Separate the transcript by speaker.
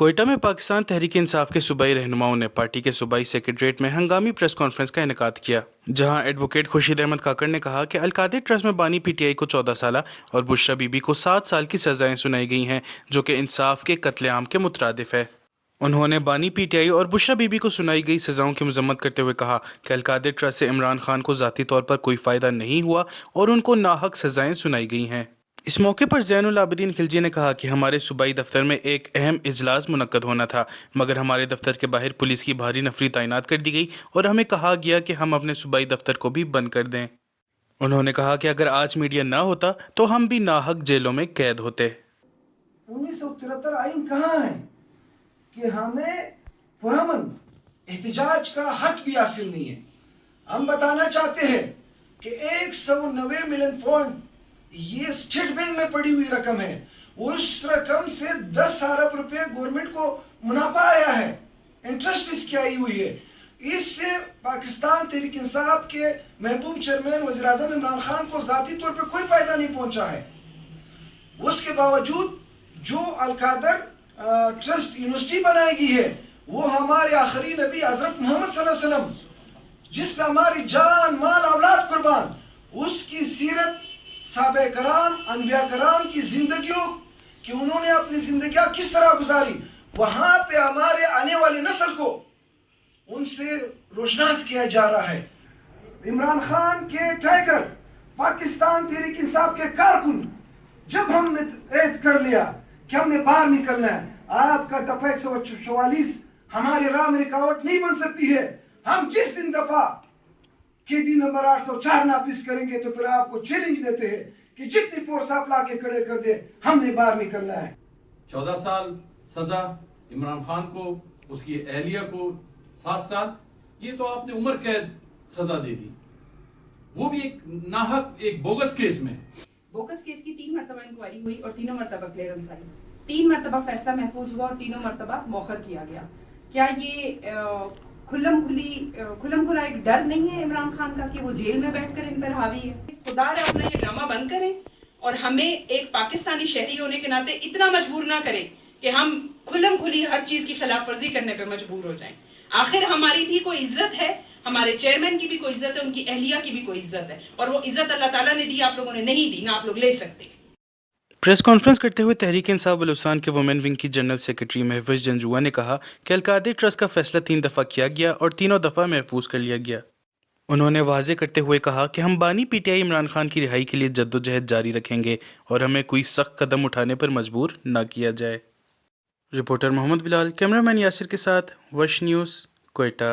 Speaker 1: कोयटा में पाकिस्तान तहरीक इंसाफ के सूबाई रहनुमाओं ने पार्टी के सूबाई सेक्रेटरीट में हंगामी प्रेस कॉन्फ्रेंस का इनेकाद किया, जहां एडवोकेट खुर्शीद अहमद काकड़ ने कहा कि अलकादिर ट्रस्ट में बानी पीटीआई को 14 साल और बुशरा बीबी को 7 साल की सजाएं सुनाई गई हैं, जो कि इंसाफ के कत्लेआम के मुतरादिफ है। उन्होंने बानी पीटीआई और बुशरा बीबी को सुनाई गई सजाओं की मजम्मत करते हुए कहा कि अलकादिर ट्रस्ट से इमरान खान को ज़ाती तौर पर कोई फ़ायदा नहीं हुआ और उनको नाहक सजाएं सुनाई गई हैं। इस मौके पर ज़ैनुल आबिदीन खिलजी ने कहा कि हमारे सूबाई दफ्तर में एक अहम इजलास मुनक्कद होना था, मगर हमारे दफ्तर के बाहर पुलिस की भारी नफरी तैनात कर दी गई और हमें कहा गया कि हम अपने सूबाई दफ्तर को भी बंद कर दें। उन्होंने कहा कि अगर आज मीडिया ना होता तो हम भी नाहक जेलों में कैद होते।
Speaker 2: 1973 आइन कहाँ है कि हमें पुरअमन एहतजाज का हक भी हासिल नहीं है। हम बताना चाहते हैं कि 190 मिलियन पौंड ये स्टेट बैंक में पड़ी हुई रकम है। उस रकम से 10 अरब रुपए गवर्नमेंट को मुनाफा आया है, इंटरेस्ट इसकी आई हुई है। इससे पाकिस्तान तहरीक इंसाफ के महबूब चेयरमैन वज़ीर आज़म इमरान खान को ज़ाती तौर पर कोई फायदा नहीं पहुंचा है। उसके बावजूद जो अलकादर ट्रस्ट यूनिवर्सिटी बनाई गई है, वो हमारे आखिरी नबी हजरत मोहम्मद सल्लल्लाहु अलैहि वसल्लम, जिस पे हमारी जान माल औलाद कुर्बान, उसकी सीरत साहबे कराम अनबिया कराम की जिंदगियों कि उन्होंने अपनी जिंदगियां किस तरह गुजारी, वहां पे हमारे आने वाली नस्ल को उनसे रोशनास किया जा रहा है। इमरान खान के टाइगर पाकिस्तान तहरीक इंसाफ के कारकुन, जब हमने ऐद कर लिया कि हमने बाहर निकलना है, आपका दफा 144 हमारे राह में रुकावट नहीं बन सकती है। हम जिस दिन दफा केडी नंबर 804 नाफिज करेंगे तो फिर आपको चैलेंज देते हैं कि जितनी फोर्स आप ला के खड़े कर दे, हमने बाहर निकलना है।
Speaker 3: 14 साल सजा इमरान खान को, उसकी अहलिया को 7 साल, ये तो आपने उम्र कैद सजा दे दी, वो भी एक नाहक, एक बोगस केस में।
Speaker 4: बोगस केस की 3 मरतबा इंक्वायरी हुई और तीनों मरतबा क्लियरेंस आई, 3 मरतबा फैसला महफूज हुआ और तीनों मरतबा मौखर किया गया। क्या ये खुल्लम खुला एक डर नहीं है इमरान खान का कि वो जेल में बैठकर इन पर हावी है? खुदा ने अपना ये ड्रामा बंद करें और हमें एक पाकिस्तानी शहरी होने के नाते इतना मजबूर ना करें कि हम खुल्लम खुली हर चीज की खिलाफ वर्जी करने पे मजबूर हो जाएं। आखिर हमारी भी कोई इज्जत है, हमारे चेयरमैन की भी कोई इज्जत है, उनकी अहलिया की भी कोई इज्जत है, और वो इज्जत अल्लाह ताला ने दी, आप लोगों ने नहीं दी, ना आप लोग ले सकते।
Speaker 1: प्रेस कॉन्फ्रेंस करते हुए तहरीक इंसाफ बलूचिस्तान के वुमेन विंग की जनरल सेक्रेटरी महफूज जंजुआ ने कहा कि अलकादिर ट्रस्ट का फैसला 3 दफ़ा किया गया और तीनों दफ़ा महफूज कर लिया गया। उन्होंने वाजे करते हुए कहा कि हम बानी पीटीआई इमरान खान की रिहाई के लिए जद्दोजहद जारी रखेंगे और हमें कोई सख्त कदम उठाने पर मजबूर न किया जाए। रिपोर्टर मोहम्मद बिलाल, कैमरामैन यासिर के साथ वश न्यूज़, कोयटा।